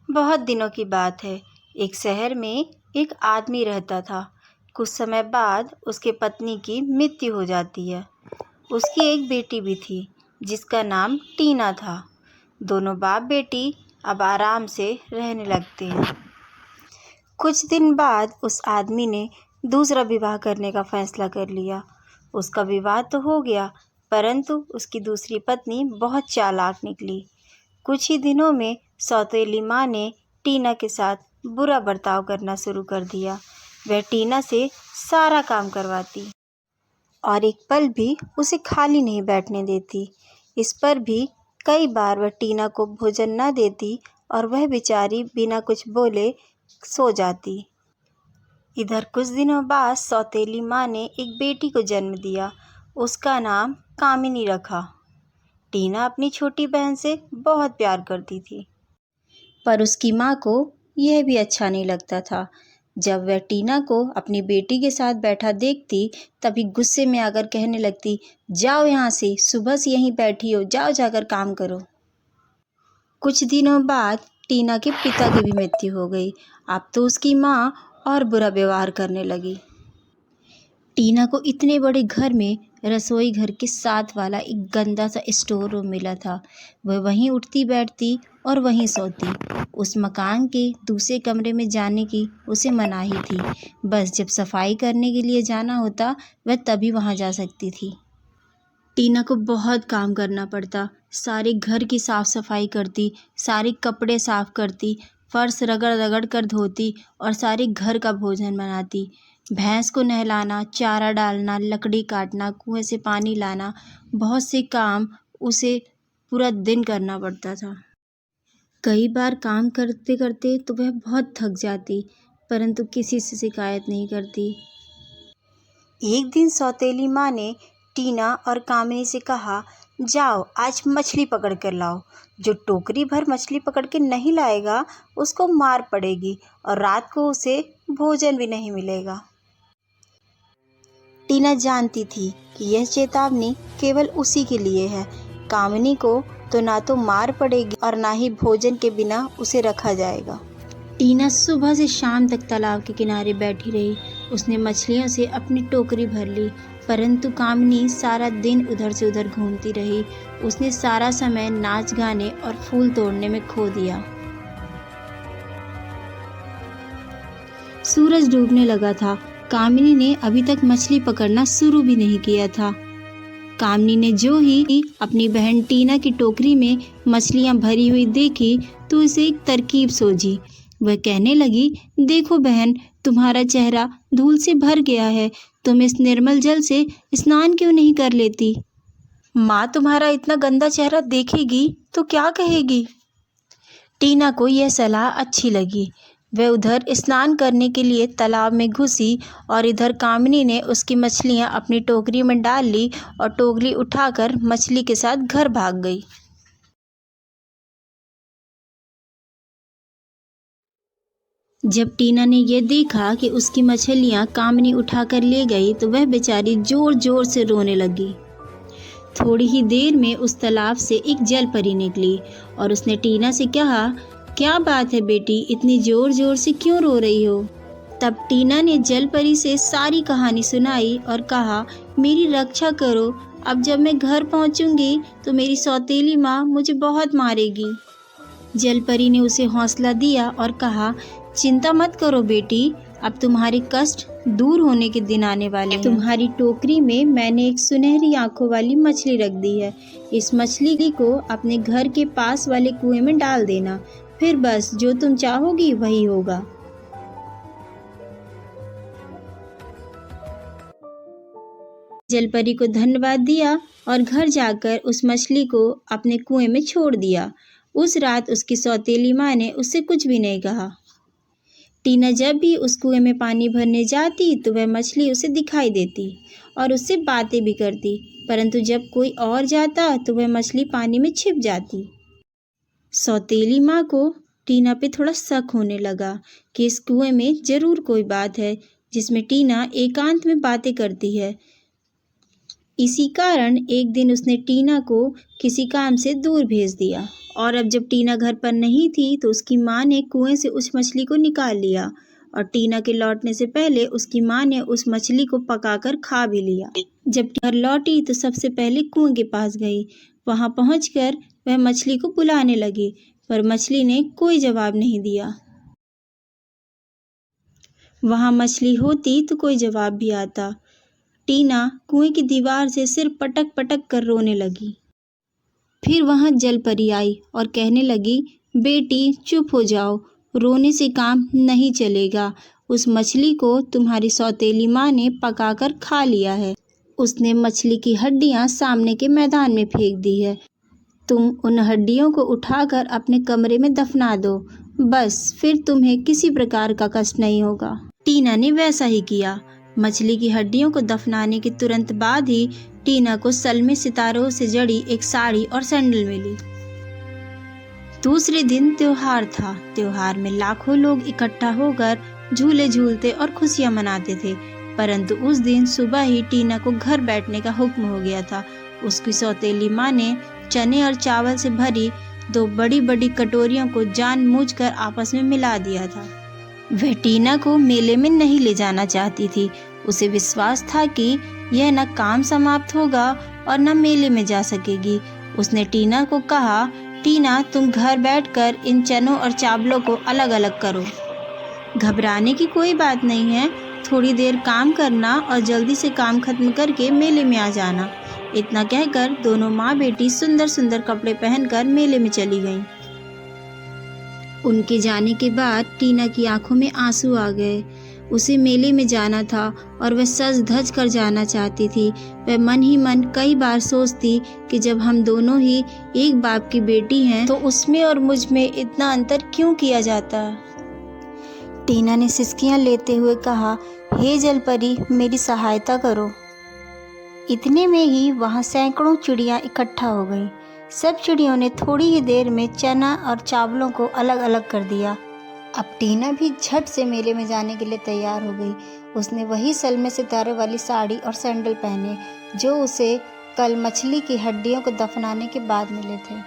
बहुत दिनों की बात है। एक शहर में एक आदमी रहता था। कुछ समय बाद उसके पत्नी की मृत्यु हो जाती है। उसकी एक बेटी भी थी जिसका नाम टीना था। दोनों बाप बेटी अब आराम से रहने लगते हैं। कुछ दिन बाद उस आदमी ने दूसरा विवाह करने का फैसला कर लिया। उसका विवाह तो हो गया, परंतु उसकी दूसरी पत्नी बहुत चालाक निकली। कुछ ही दिनों में सौतेली माँ ने टीना के साथ बुरा बर्ताव करना शुरू कर दिया। वह टीना से सारा काम करवाती और एक पल भी उसे खाली नहीं बैठने देती। इस पर भी कई बार वह टीना को भोजन न देती और वह बेचारी बिना कुछ बोले सो जाती। इधर कुछ दिनों बाद सौतेली माँ ने एक बेटी को जन्म दिया। उसका नाम कामिनी रखा। टीना अपनी छोटी बहन से बहुत प्यार करती थी, पर उसकी माँ को यह भी अच्छा नहीं लगता था। जब वह टीना को अपनी बेटी के साथ बैठा देखती, तभी गुस्से में आकर कहने लगती, जाओ यहाँ से, सुबह से यहीं बैठी हो, जाओ जाकर काम करो। कुछ दिनों बाद टीना के पिता की भी मृत्यु हो गई। अब तो उसकी माँ और बुरा व्यवहार करने लगी। टीना को इतने बड़े घर में रसोई घर के साथ वाला एक गंदा सा स्टोर रूम मिला था। वह वहीं उठती बैठती और वहीं सोती। उस मकान के दूसरे कमरे में जाने की उसे मनाही थी। बस जब सफाई करने के लिए जाना होता, वह तभी वहां जा सकती थी। टीना को बहुत काम करना पड़ता। सारे घर की साफ सफाई करती, सारे कपड़े साफ करती, फर्श रगड़ रगड़ कर धोती और सारे घर का भोजन बनाती। भैंस को नहलाना, चारा डालना, लकड़ी काटना, कुएं से पानी लाना, बहुत से काम उसे पूरा दिन करना पड़ता था। कई बार काम करते करते तो वह बहुत थक जाती, परंतु किसी से शिकायत नहीं करती। एक दिन सौतेली माँ ने टीना और कामिनी से कहा, जाओ आज मछली पकड़ कर लाओ। जो टोकरी भर मछली पकड़ के नहीं लाएगा उसको मार पड़ेगी और रात को उसे भोजन भी नहीं मिलेगा। टीना जानती थी कि यह चेतावनी केवल उसी के लिए है। कामिनी को तो ना तो मार पड़ेगी और ना ही भोजन के बिना उसे रखा जाएगा। टीना सुबह से शाम तक तालाब के किनारे बैठी रही। उसने मछलियों से अपनी टोकरी भर ली, परंतु कामिनी सारा दिन उधर से उधर घूमती रही। उसने सारा समय नाच गाने और फूल तोड़ने में खो दिया। सूरज डूबने लगा था। कामिनी ने अभी तक मछली पकड़ना शुरू भी नहीं किया था। कामिनी ने जो ही अपनी बहन टीना की टोकरी में मछलियां भरी हुई देखी तो उसे एक तरकीब सूझी। वह कहने लगी, देखो बहन, तुम्हारा चेहरा धूल से भर गया है, तुम इस निर्मल जल से स्नान क्यों नहीं कर लेती? माँ तुम्हारा इतना गंदा चेहरा देखेगी तो क्या कहेगी? टीना को यह सलाह अच्छी लगी। वह उधर स्नान करने के लिए तालाब में घुसी और इधर कामिनी ने उसकी मछलियां अपनी टोकरी में डाल ली और टोकरी उठाकर मछली के साथ घर भाग गई। जब टीना ने यह देखा कि उसकी मछलियां कामिनी उठाकर ले गई तो वह बेचारी जोर जोर से रोने लगी। थोड़ी ही देर में उस तालाब से एक जल परी निकली और उसने टीना से कहा, क्या बात है बेटी, इतनी जोर जोर से क्यों रो रही हो? तब टीना ने जल परी से सारी कहानी सुनाई और कहा, मेरी रक्षा करो, अब जब मैं घर पहुंचूंगी तो मेरी सौतेली माँ मुझे बहुत मारेगी। जल परी ने उसे हौसला दिया और कहा, चिंता मत करो बेटी, अब तुम्हारे कष्ट दूर होने के दिन आने वाले हैं। तुम्हारी टोकरी में मैंने एक सुनहरी आंखों वाली मछली रख दी है। इस मछली को अपने घर के पास वाले कुएं में डाल देना, फिर बस जो तुम चाहोगी वही होगा। जलपरी को धन्यवाद दिया और घर जाकर उस मछली को अपने कुएं में छोड़ दिया। उस रात उसकी सौतेली माँ ने उससे कुछ भी नहीं कहा। टीना जब भी उस कुएं में पानी भरने जाती तो वह मछली उसे दिखाई देती और उससे बातें भी करती, परंतु जब कोई और जाता तो वह मछली पानी में छिप जाती। सौतेली माँ को टीना पे थोड़ा शक होने लगा कि इस कुएं में जरूर कोई बात है जिसमें टीना एकांत में बातें करती है। इसी कारण एक दिन उसने टीना को किसी काम से दूर भेज दिया और अब जब टीना घर पर नहीं थी तो उसकी माँ ने कुएं से उस मछली को निकाल लिया और टीना के लौटने से पहले उसकी माँ ने उस मछली को पकाकर खा भी लिया। जब घर लौटी तो सबसे पहले कुएं के पास गई। वहां पहुंचकर वह मछली को बुलाने लगी पर मछली ने कोई जवाब नहीं दिया। वहां मछली होती तो कोई जवाब भी आता। टीना कुएं की दीवार से सिर पटक पटक कर रोने लगी। फिर वहां जल परी आई और कहने लगी, बेटी चुप हो जाओ, रोने से काम नहीं चलेगा। उस मछली को तुम्हारी सौतेली माँ ने पकाकर खा लिया है। उसने मछली की हड्डियां सामने के मैदान में फेंक दी है। तुम उन हड्डियों को उठाकर अपने कमरे में दफना दो, बस फिर तुम्हें किसी प्रकार का कष्ट नहीं होगा। टीना ने वैसा ही किया। मछली की हड्डियों को दफनाने के तुरंत बाद ही टीना को सलमे सितारों से जड़ी एक साड़ी और सैंडल मिली। दूसरे दिन त्योहार था। त्योहार में लाखों लोग इकट्ठा होकर झूले झूलते और खुशियां मनाते थे, परंतु उस दिन सुबह ही टीना को घर बैठने का हुक्म हो गया था। उसकी सौतेली माँ ने चने और चावल से भरी 2 बड़ी बड़ी कटोरियों को जानबूझकर आपस में मिला दिया था। वह टीना को मेले में नहीं ले जाना चाहती थी। उसे विश्वास था कि यह न काम समाप्त होगा और न मेले में जा सकेगी। उसने टीना को कहा, टीना तुम घर बैठकर इन चनों और चावलों को अलग अलग करो। घबराने की कोई बात नहीं है, थोड़ी देर काम करना और जल्दी से काम खत्म करके मेले में आ जाना। इतना कहकर दोनों माँ बेटी सुंदर सुंदर कपड़े पहनकर मेले में चली गईं। उनके जाने के बाद टीना की आंखों में आंसू आ गए। उसे मेले में जाना था और वह सज धज कर जाना चाहती थी। वह मन ही मन कई बार सोचती कि जब हम दोनों ही एक बाप की बेटी हैं तो उसमें और मुझ में इतना अंतर क्यों किया जाता। टीना ने सिसकियां लेते हुए कहा, हे जलपरी मेरी सहायता करो। इतने में ही वहां सैकड़ों चिड़ियां इकट्ठा हो गईं। सब चिड़ियों ने थोड़ी ही देर में चना और चावलों को अलग अलग कर दिया। अब टीना भी झट से मेले में जाने के लिए तैयार हो गई। उसने वही सलमे सितारे वाली साड़ी और सैंडल पहने जो उसे कल मछली की हड्डियों को दफनाने के बाद मिले थे।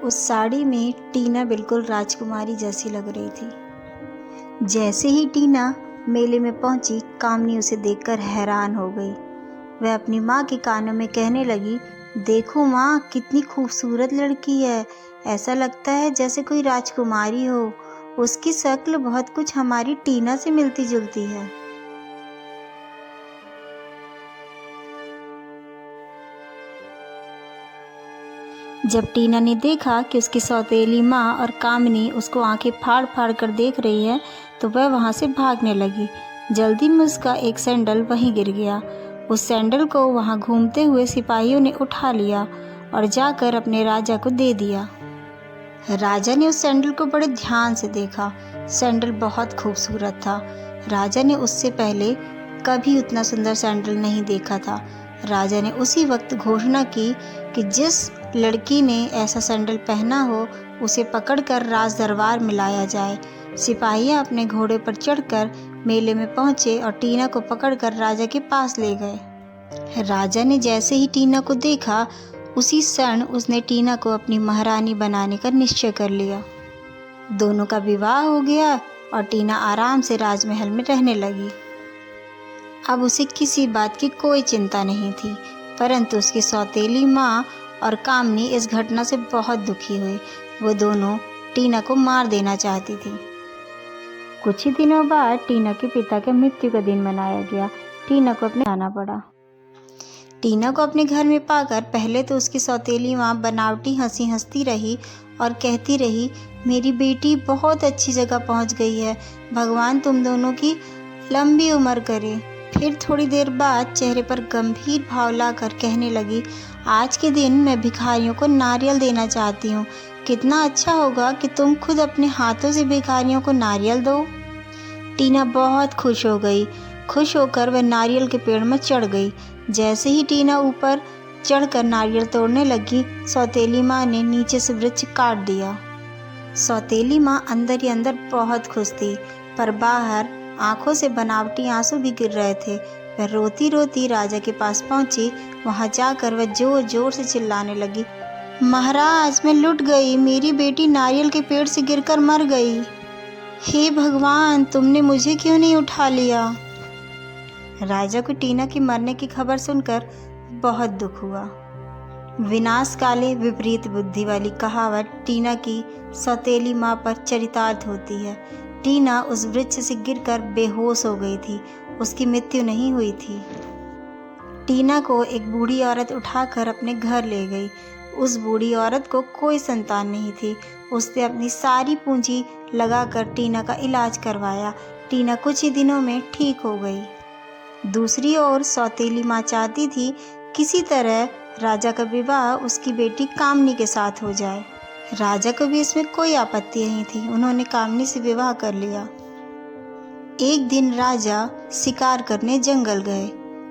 उस साड़ी में टीना बिल्कुल राजकुमारी जैसी लग रही थी। जैसे ही टीना मेले में पहुंची, कामनी उसे देखकर हैरान हो गई। वह अपनी माँ के कानों में कहने लगी, देखो माँ, कितनी खूबसूरत लड़की है। ऐसा लगता है जैसे कोई राजकुमारी हो। उसकी शक्ल बहुत कुछ हमारी टीना से मिलती जुलती है। जब टीना ने देखा कि उसकी सौतेली माँ और कामनी उसको आंखें फाड़ फाड़ कर देख रही है तो वह वहाँ से भागने लगी। जल्दी में उसका एक सैंडल वहीं गिर गया। उस सैंडल को वहाँ घूमते हुए सिपाहियों ने उठा लिया और जाकर अपने राजा को दे दिया। राजा ने उस सैंडल को बड़े ध्यान से देखा। सैंडल बहुत खूबसूरत था। राजा ने उससे पहले कभी उतना सुंदर सैंडल नहीं देखा था। राजा ने उसी वक्त घोषणा की कि जिस लड़की ने ऐसा सैंडल पहना हो उसे पकड़कर राज दरबार में लाया जाए। सिपाहियाँ अपने घोड़े पर चढ़कर मेले में पहुँचे और टीना को पकड़कर राजा के पास ले गए। राजा ने जैसे ही टीना को देखा उसी क्षण उसने टीना को अपनी महारानी बनाने का निश्चय कर लिया। दोनों का विवाह हो गया और टीना आराम से राजमहल में रहने लगी। अब उसे किसी बात की कोई चिंता नहीं थी, परंतु उसकी सौतेली माँ और कामनी इस घटना से बहुत दुखी हुई। वो दोनों टीना को मार देना चाहती थी। कुछ ही दिनों बाद टीना के पिता के मृत्यु का दिन मनाया गया। टीना को अपने आना पड़ा। टीना को अपने घर में पाकर पहले तो उसकी सौतेली माँ बनावटी हंसी हंसती रही और कहती रही, मेरी बेटी बहुत अच्छी जगह पहुँच गई है, भगवान तुम दोनों की लंबी उम्र करे। फिर थोड़ी देर बाद चेहरे पर गंभीर भाव लाकर कहने लगी, आज के दिन मैं भिखारियों को नारियल देना चाहती हूँ। कितना अच्छा होगा कि तुम खुद अपने हाथों से भिखारियों को नारियल दो। टीना बहुत खुश हो गई। खुश होकर वह नारियल के पेड़ में चढ़ गई। जैसे ही टीना ऊपर चढ़कर नारियल तोड़ने लगी, सौतेली माँ ने नीचे से वृक्ष काट दिया। सौतेली माँ अंदर ही अंदर बहुत खुश थी, पर बाहर आंखों से बनावटी आंसू भी गिर रहे थे। वह रोती रोती राजा के पास पहुंची। वहां जाकर वह जोर जोर से चिल्लाने लगी, महाराज, मैं लुट गई, मेरी बेटी नारियल के पेड़ से गिरकर मर गई। हे भगवान, तुमने मुझे क्यों नहीं उठा लिया? राजा को टीना के मरने की खबर सुनकर बहुत दुख हुआ। विनाश काले विपरीत बुद्धि वाली कहावत टीना की सौतेली माँ पर चरितार्थ होती है। टीना उस वृक्ष से गिरकर बेहोश हो गई थी। उसकी मृत्यु नहीं हुई थी। टीना को एक बूढ़ी औरत उठाकर अपने घर ले गई। उस बूढ़ी औरत को कोई संतान नहीं थी। उसने अपनी सारी पूंजी लगाकर टीना का इलाज करवाया। टीना कुछ ही दिनों में ठीक हो गई। दूसरी ओर सौतेली माँ चाहती थी किसी तरह राजा का विवाह उसकी बेटी कामनी के साथ हो जाए। राजा को भी इसमें कोई आपत्ति नहीं थी। उन्होंने कामनी से विवाह कर लिया। एक दिन राजा शिकार करने जंगल गए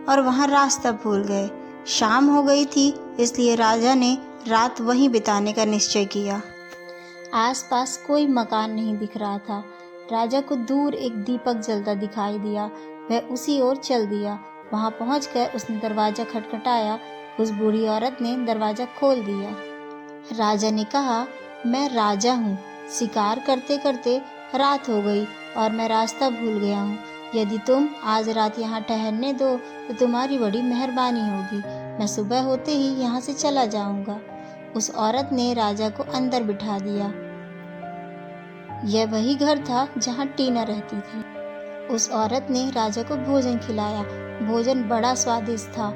और वहां रास्ता भूल गए। शाम हो गई थी, इसलिए राजा ने रात वहीं बिताने का निश्चय किया। आसपास कोई मकान नहीं दिख रहा था। राजा को दूर एक दीपक जलता दिखाई दिया। वह उसी ओर चल दिया। वहां पहुंचकर उसने दरवाजा खटखटाया। उस बूढ़ी औरत ने दरवाजा खोल दिया। राजा ने कहा, मैं राजा हूँ। शिकार करते करते रात हो गई और मैं रास्ता भूल गया हूँ। यदि तुम आज रात यहाँ ठहरने दो तो तुम्हारी बड़ी मेहरबानी होगी। मैं सुबह होते ही यहाँ से चला जाऊंगा। उस औरत ने राजा को अंदर बिठा दिया। यह वही घर था जहाँ टीना रहती थी। उस औरत ने राजा को भोजन खिलाया। भोजन बड़ा स्वादिष्ट था।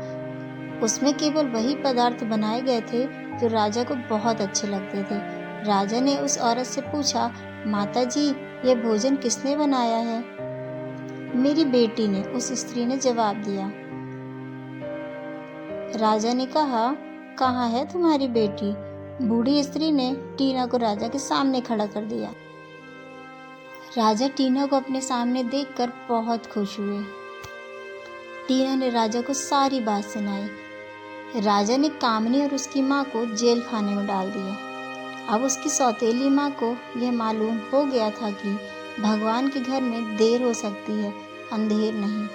उसमें केवल वही पदार्थ बनाए गए थे जो राजा को बहुत अच्छे लगते थे। राजा ने उस औरत से पूछा, माता जी, यह भोजन किसने बनाया है? मेरी बेटी ने, उस स्त्री ने जवाब दिया। राजा ने कहा, कहाँ है तुम्हारी बेटी? बूढ़ी स्त्री ने टीना को राजा के सामने खड़ा कर दिया। राजा टीना को अपने सामने देखकर बहुत खुश हुए। टीना ने राजा को सारी बात सुनाई। राजा ने कामनी और उसकी माँ को जेल खाने में डाल दिया। अब उसकी सौतेली माँ को यह मालूम हो गया था कि भगवान के घर में देर हो सकती है, अंधेर नहीं।